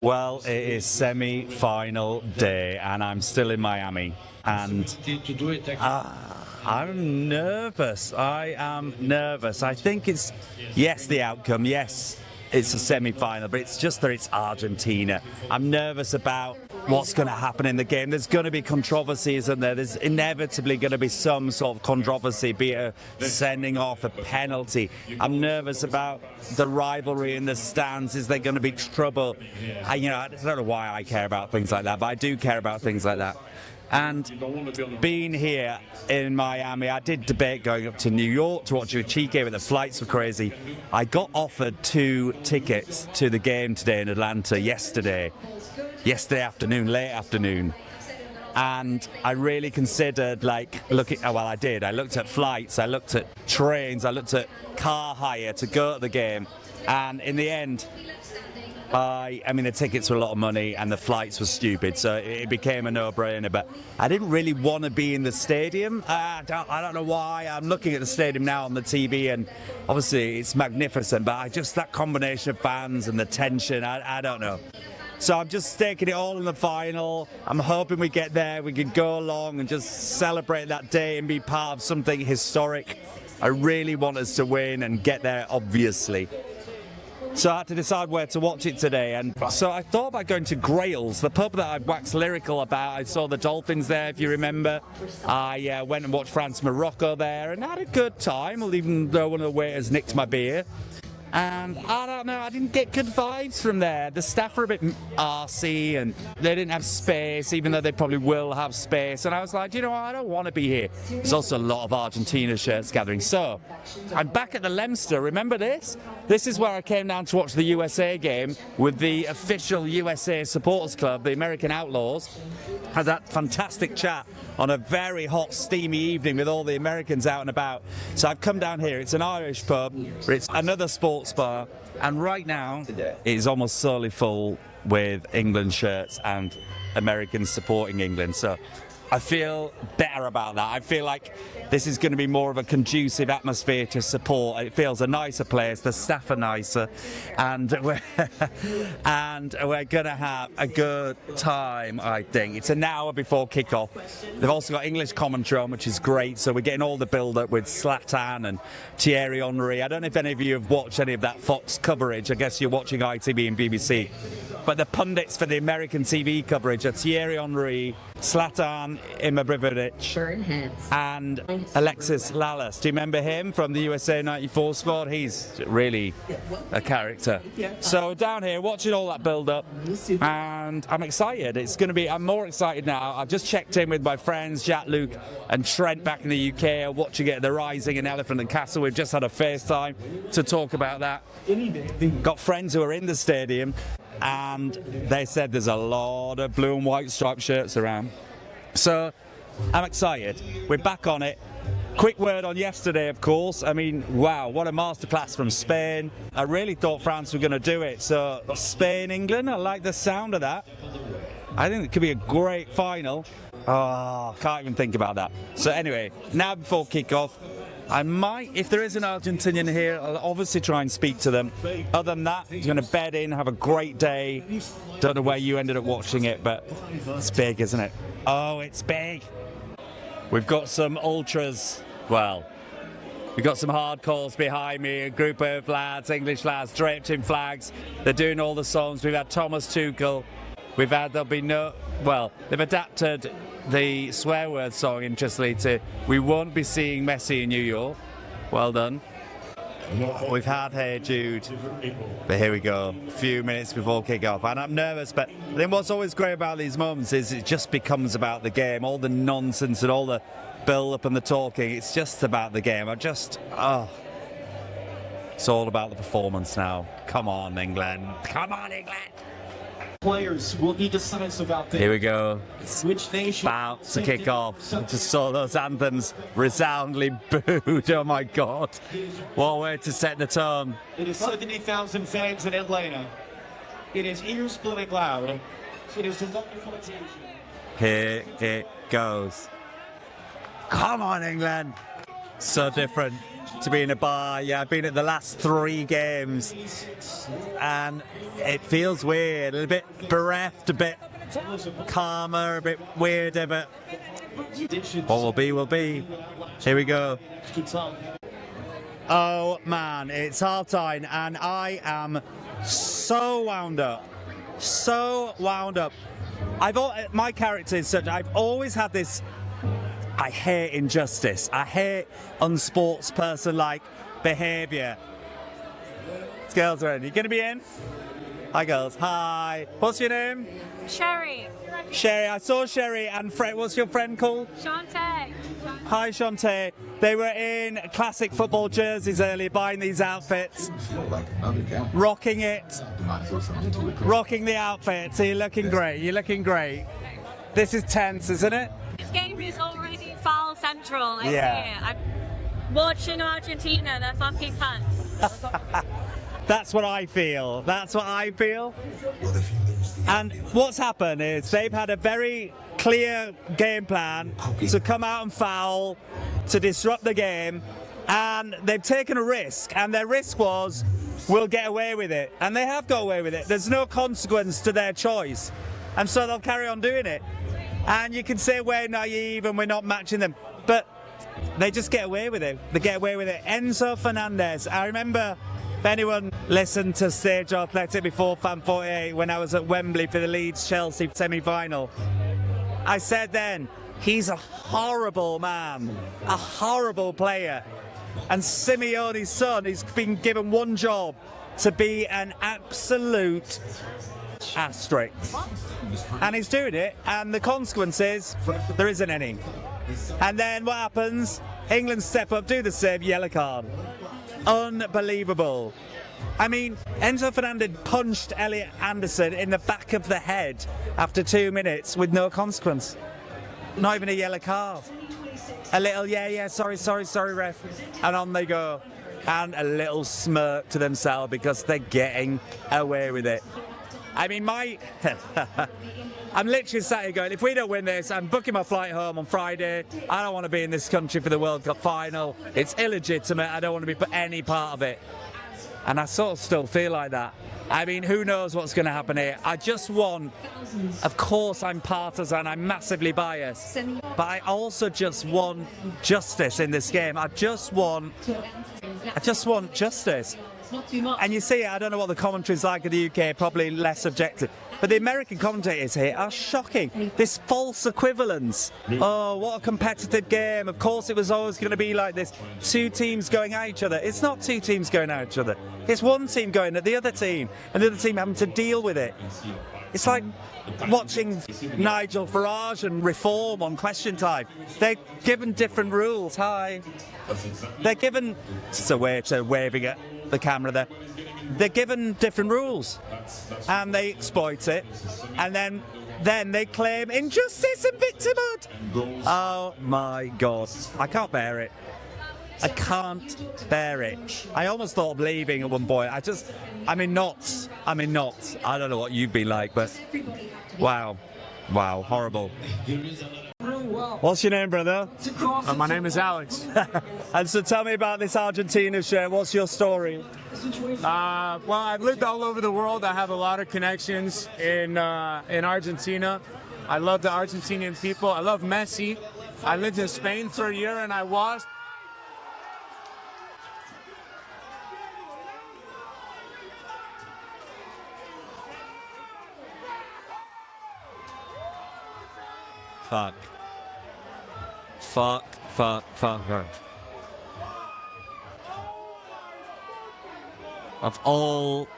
Well, it is semi-final day, and I'm still in Miami. And I'm nervous. I am nervous. I think it's, yes, the outcome. Yes, it's a semi-final, but it's just that it's Argentina. I'm nervous about what's going to happen in the game. There's going to be controversy, isn't there? There's inevitably going to be some sort of controversy, be it a sending off, a penalty. I'm nervous about the rivalry in the stands. Is there going to be trouble? I don't know why I care about things like that, but I do care about things like that. And being here in Miami, I did debate going up to New York to watch a Chique, but the flights were crazy. I got offered 2 tickets to the game today in Atlanta yesterday afternoon, late afternoon. And I really considered I did. I looked at flights, I looked at trains, I looked at car hire to go to the game. And in the end, I mean, the tickets were a lot of money and the flights were stupid, so it became a no-brainer. But I didn't really want to be in the stadium. I don't know why. I'm looking at the stadium now on the TV, and obviously it's magnificent, but that combination of fans and the tension, I don't know. So I'm just staking it all in the final. I'm hoping we get there, we can go along and just celebrate that day and be part of something historic. I really want us to win and get there, obviously. So I had to decide where to watch it today, and so I thought about going to Grails, the pub that I've waxed lyrical about. I saw the Dolphins there, if you remember. I went and watched France-Morocco there and had a good time, even though one of the waiters nicked my beer. And I don't know, I didn't get good vibes from there. The staff were a bit arsey and they didn't have space, even though they probably will have space. And I was like, I don't want to be here. There's also a lot of Argentina shirts gathering. So I'm back at the Lemster. Remember this? This is where I came down to watch the USA game with the official USA supporters club, the American Outlaws. Had that fantastic chat on a very hot, steamy evening with all the Americans out and about. So I've come down here. It's an Irish pub, but it's another sports bar, and right now it is almost solely full with England shirts and Americans supporting England. So I feel better about that. I feel like this is going to be more of a conducive atmosphere to support. It feels a nicer place, the staff are nicer, and we're going to have a good time, I think. It's an hour before kickoff. They've also got English commentary on, which is great, so we're getting all the build-up with Zlatan and Thierry Henry. I don't know if any of you have watched any of that Fox coverage. I guess you're watching ITV and BBC. But the pundits for the American TV coverage are Thierry Henry, Zlatan Ibrahimovic, and Alexis Lalas. Do you remember him from the USA 94 squad? He's really a character. So down here, watching all that build-up, and I'm excited. I'm more excited now. I've just checked in with my friends, Jack, Luke, and Trent back in the UK, watching it at the Rising in Elephant and Castle. We've just had a FaceTime to talk about that. Got friends who are in the stadium, and they said there's a lot of blue and white striped shirts around. So I'm excited. We're back on it. Quick word on yesterday, of course. I mean, wow, what a masterclass from Spain. I really thought France were going to do it. So Spain, England, I like the sound of that. I think it could be a great final. Oh, can't even think about that. So anyway, now before kickoff, I might, if there is an Argentinian here, I'll obviously try and speak to them. Other than that, I'm going to bed in, have a great day. Don't know where you ended up watching it, but it's big, isn't it? Oh, it's big. We've got some ultras. Well, we've got some hardcores behind me, a group of lads, English lads, draped in flags. They're doing all the songs. We've had Thomas Tuchel. They've adapted the swear word song, interestingly, to "We Won't Be Seeing Messi in New York." Well done. We've had Hey Jude, but here we go, a few minutes before kick-off, and I'm nervous, but then what's always great about these moments is it just becomes about the game. All the nonsense and all the build-up and the talking, it's just about the game. It's all about the performance now. Come on, England. Come on, England. Players will be decisive out there. Here we go. Which nation? About to kick off. Just saw those anthems resoundingly booed. Oh my God. What a way to set the tone. It is 70,000 fans in Atlanta. It is ear-splitting loud. It is a wonderful occasion. Here it goes. Come on, England. So different to be in a bar. Yeah, I've been at the last 3 games, and it feels weird, a little bit bereft, a bit calmer, a bit weirder, but what will be, will be. Here we go. Oh man, it's half time, and I am so wound up. So wound up. My character is such. I've always had this. I hate injustice. I hate unsportsperson-like behaviour. This girls are in. You gonna be in? Hi, girls. Hi. What's your name? Sherry. Sherry. I saw Sherry and Fred. What's your friend called? Shantae. Hi, Shantae. They were in classic football jerseys earlier, buying these outfits, rocking it, rocking the outfit. So you're looking great. You're looking great. This is tense, isn't it? This game is already foul central. I see Yeah. it. I'm watching Argentina. They're fucking cunts. That's what I feel. That's what I feel. And what's happened is they've had a very clear game plan to come out and foul, to disrupt the game, and they've taken a risk, and their risk was, we'll get away with it. And they have got away with it. There's no consequence to their choice. And so they'll carry on doing it. And you can say we're naive and we're not matching them, but they just get away with it. They get away with it. Enzo Fernandez, I remember, if anyone listened to Stage Athletic before Fan 48 when I was at Wembley for the Leeds-Chelsea semi-final, I said then, he's a horrible man, a horrible player. And Simeone's son, he's been given one job, to be an absolute asterisk. And he's doing it, and the consequence is, there isn't any. And then what happens? England step up, do the save, yellow card. Unbelievable. I mean, Enzo Fernandez punched Elliot Anderson in the back of the head after 2 minutes with no consequence. Not even a yellow card. A little, sorry, ref. And on they go. And a little smirk to themselves because they're getting away with it. I mean, I'm literally sat here going, if we don't win this, I'm booking my flight home on Friday. I don't want to be in this country for the World Cup final. It's illegitimate. I don't want to be any part of it. And I sort of still feel like that. I mean, who knows what's going to happen here? I just want, of course I'm partisan, I'm massively biased, but I also just want justice in this game. I just want justice. And you see, I don't know what the commentary's like in the UK, probably less objective. But the American commentators here are shocking. This false equivalence. Oh, what a competitive game. Of course it was always going to be like this. 2 teams going at each other. It's not 2 teams going at each other. It's one team going at the other team, and the other team having to deal with it. It's like watching Nigel Farage and Reform on Question Time. They're given different rules. Hi. They're given... It's a way to waving at the camera there. They're given different rules, and they exploit it, and then they claim injustice and victimhood. Oh my God, I can't bear it. I can't bear it. I almost thought of leaving at one point. I'm in knots. I don't know what you've been like, but wow, horrible. What's your name, brother? My name is Alex. And so tell me about this Argentina shirt. What's your story? Well, I've lived all over the world. I have a lot of connections in Argentina. I love the Argentinian people. I love Messi. I lived in Spain for a year and I watched. Fuck. Of all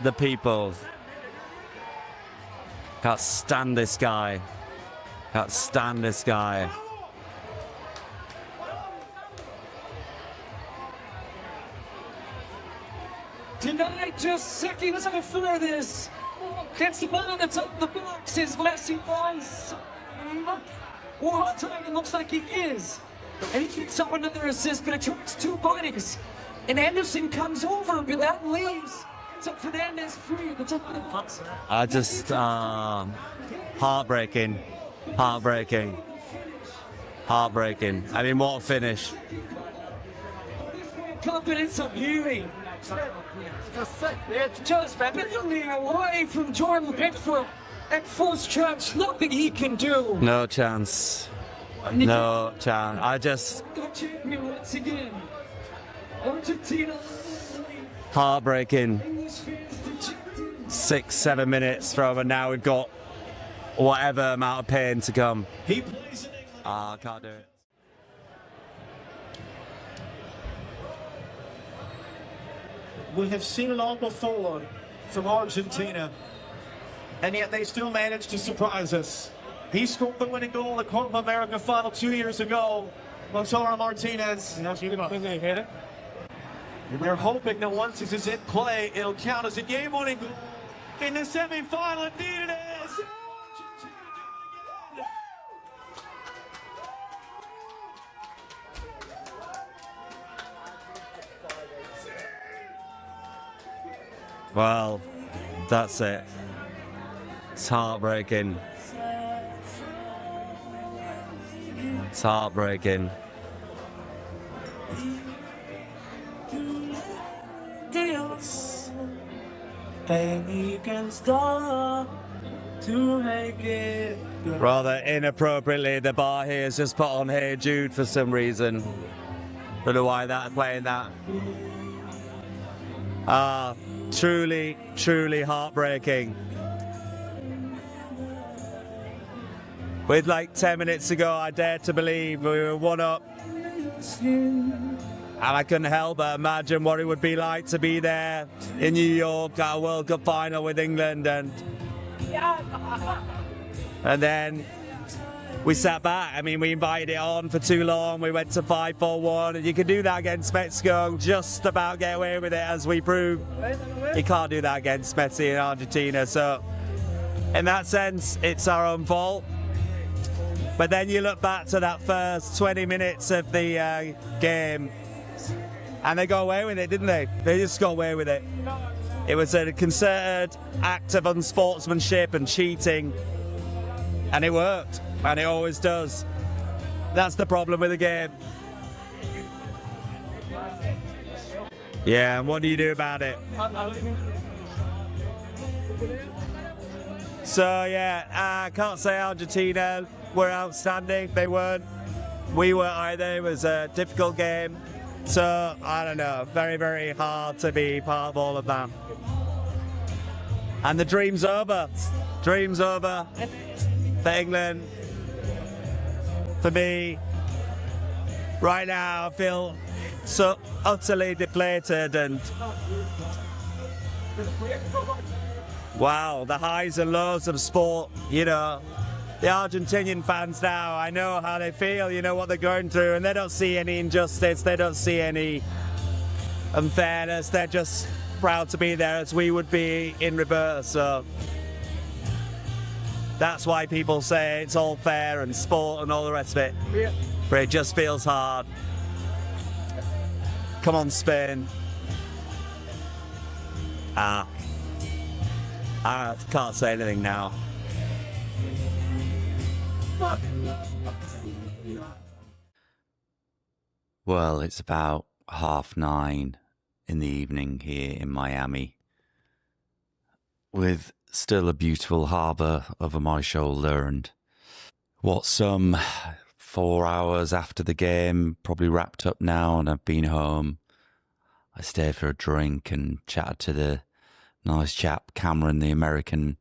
the people, can't stand this guy. Tonight, just seconds before this, gets the ball that's up the box is Messi boys. What time it looks like he is. And he picks up another assist, but it attracts 2 bodies. And Anderson comes over, but that leaves. So Fernandez free. I just heartbreaking. Heartbreaking. I mean, what a finish. Confidence of Huey. Just barely away from Jordan Pickford at first chance. Nothing he can do. No chance. No chance. I just... Once again, Argentina. Heartbreaking. 6-7 minutes from, and now we've got whatever amount of pain to come. He plays in England. I can't do it. We have seen it all before from Argentina, and yet they still managed to surprise us. He scored the winning goal in the Copa America final 2 years ago. Lautaro Martinez. They're hoping that once this is in play, it'll count as a game-winning goal in the semi-final. Indeed it is. Well, that's it. It's heartbreaking. It's heartbreaking. Rather inappropriately, the bar here has just put on Hey Jude for some reason. Don't know why that playing that. Truly, truly heartbreaking. With like 10 minutes to go, I dared to believe we were 1-up. And I couldn't help but imagine what it would be like to be there in New York at a World Cup final with England. And then we sat back. I mean, we invited it on for too long. We went to 5-4-1, and you can do that against Mexico and just about get away with it, as we proved. You can't do that against Messi in Argentina. So, in that sense, it's our own fault. But then you look back to that first 20 minutes of the game, and they got away with it, didn't they? They just got away with it. It was a concerted act of unsportsmanship and cheating, and it worked. And it always does. That's the problem with the game. Yeah, and what do you do about it? So yeah, I can't say Argentina were outstanding. They weren't. We weren't either. It was a difficult game. So, I don't know, very, very hard to be part of all of that. And the dream's over. Dream's over for England. For me, right now, I feel so utterly deflated, and wow, the highs and lows of sport, you know. The Argentinian fans now, I know how they feel, you know what they're going through, and they don't see any injustice, they don't see any unfairness, they're just proud to be there as we would be in reverse. So that's why people say it's all fair and sport and all the rest of it. Yeah. But it just feels hard. Come on, Spain. I can't say anything now. Well, it's about 9:30 in the evening here in Miami, with still a beautiful harbour over my shoulder, and what, some 4 hours after the game, probably wrapped up now, and I've been home. I stayed for a drink and chatted to the nice chap, Cameron, the American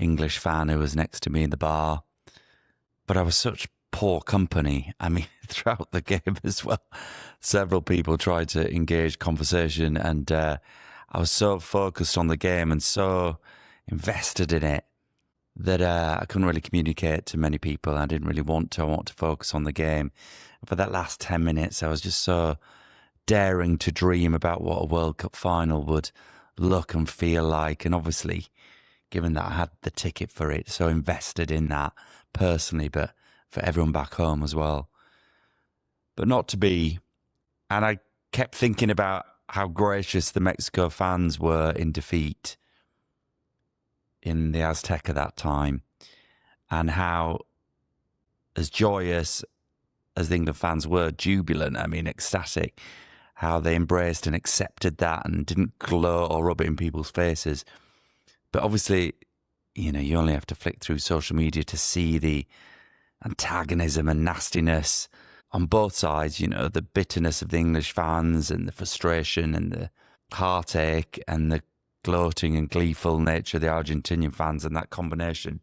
English fan who was next to me in the bar. But I was such poor company. I mean, throughout the game as well, several people tried to engage conversation, and I was so focused on the game and so invested in it that I couldn't really communicate to many people. I didn't really want to. I wanted to focus on the game. For that last 10 minutes, I was just so daring to dream about what a World Cup final would look and feel like. And obviously, given that I had the ticket for it, so invested in that personally, but for everyone back home as well. But not to be. And I kept thinking about how gracious the Mexico fans were in defeat in the Azteca that time, and how as joyous as the England fans were jubilant, I mean, ecstatic, how they embraced and accepted that and didn't gloat or rub it in people's faces. But obviously, you know, you only have to flick through social media to see the antagonism and nastiness on both sides, you know, the bitterness of the English fans and the frustration and the heartache and the gloating and gleeful nature of the Argentinian fans, and that combination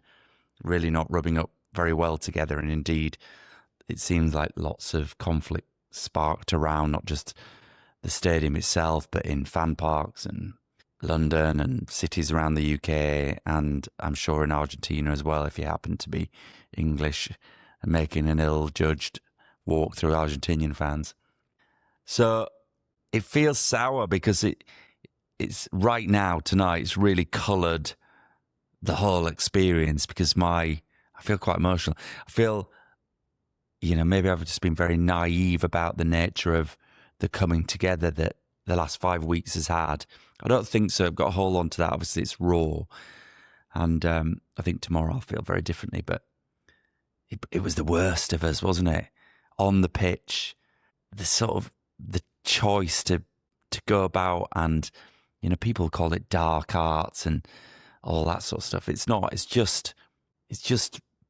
really not rubbing up very well together. And indeed, it seems like lots of conflict sparked around not just the stadium itself, but in fan parks and London and cities around the UK, and I'm sure in Argentina as well, if you happen to be English and making an ill-judged walk through Argentinian fans. So it feels sour because it's right now, tonight, it's really coloured the whole experience, because I feel quite emotional. I feel, you know, maybe I've just been very naive about the nature of the coming together that the last 5 weeks has had. I don't think so. I've got to hold on to that. Obviously, it's raw. And I think tomorrow I'll feel very differently. But it was the worst of us, wasn't it? On the pitch, the choice to go about, and, you know, people call it dark arts and all that sort of stuff. It's not. It's just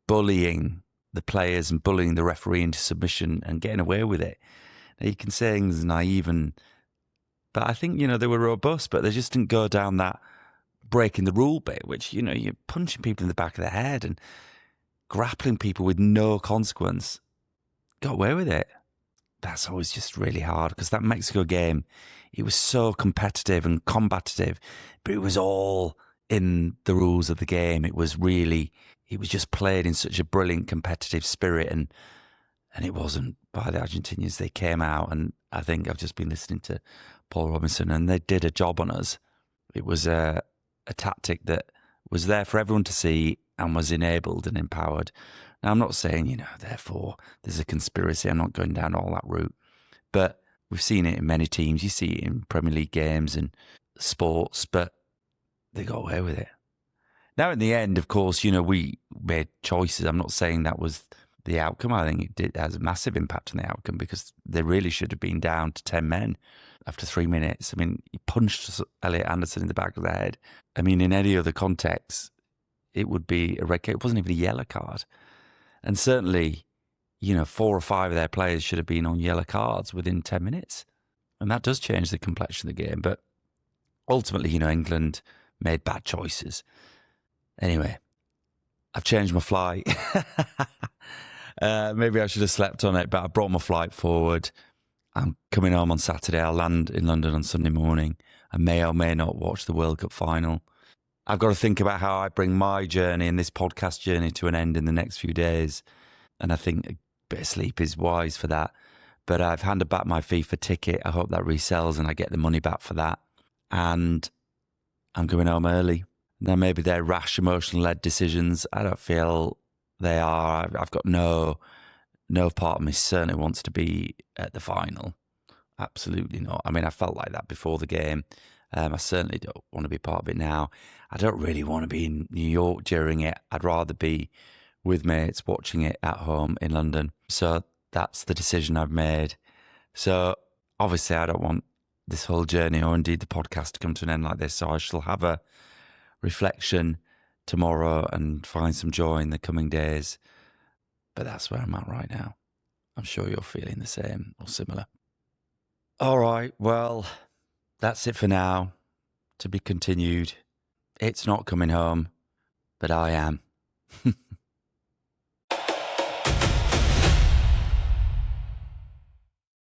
bullying the players and bullying the referee into submission and getting away with it. Now, you can say things naive, but I think, you know, they were robust, but they just didn't go down that breaking the rule bit, which, you know, you're punching people in the back of the head and grappling people with no consequence. Got away with it. That's always just really hard, because that Mexico game, it was so competitive and combative, but it was all in the rules of the game. It was just played in such a brilliant competitive spirit, and it wasn't by the Argentinians. They came out, and I think I've just been listening to Paul Robinson, and they did a job on us. It was a tactic that was there for everyone to see and was enabled and empowered. Now, I'm not saying, you know, therefore there's a conspiracy. I'm not going down all that route. But we've seen it in many teams. You see it in Premier League games and sports, but they got away with it. Now, in the end, of course, you know, we made choices. I'm not saying that was the outcome. I think it has a massive impact on the outcome, because they really should have been down to 10 men after 3 minutes. I mean, he punched Elliot Anderson in the back of the head. I mean, in any other context, it would be a red card. It wasn't even a yellow card. And certainly, you know, 4 or 5 of their players should have been on yellow cards within 10 minutes. And that does change the complexion of the game. But ultimately, you know, England made bad choices. Anyway, I've changed my flight. Maybe I should have slept on it, but I brought my flight forward. I'm coming home on Saturday. I'll land in London on Sunday morning. I may or may not watch the World Cup final. I've got to think about how I bring my journey and this podcast journey to an end in the next few days. And I think a bit of sleep is wise for that. But I've handed back my FIFA ticket. I hope that resells and I get the money back for that. And I'm going home early. Now, maybe they're rash, emotional-led decisions. I don't feel they are. I've got no part of me certainly wants to be at the final. Absolutely not. I mean, I felt like that before the game. I certainly don't want to be part of it now. I don't really want to be in New York during it. I'd rather be with mates watching it at home in London. So that's the decision I've made. So obviously I don't want this whole journey, or indeed the podcast, to come to an end like this. So I shall have a reflection tomorrow and find some joy in the coming days. But that's where I'm at right now. I'm sure you're feeling the same or similar. All right, well, that's it for now. To be continued. It's not coming home, but I am.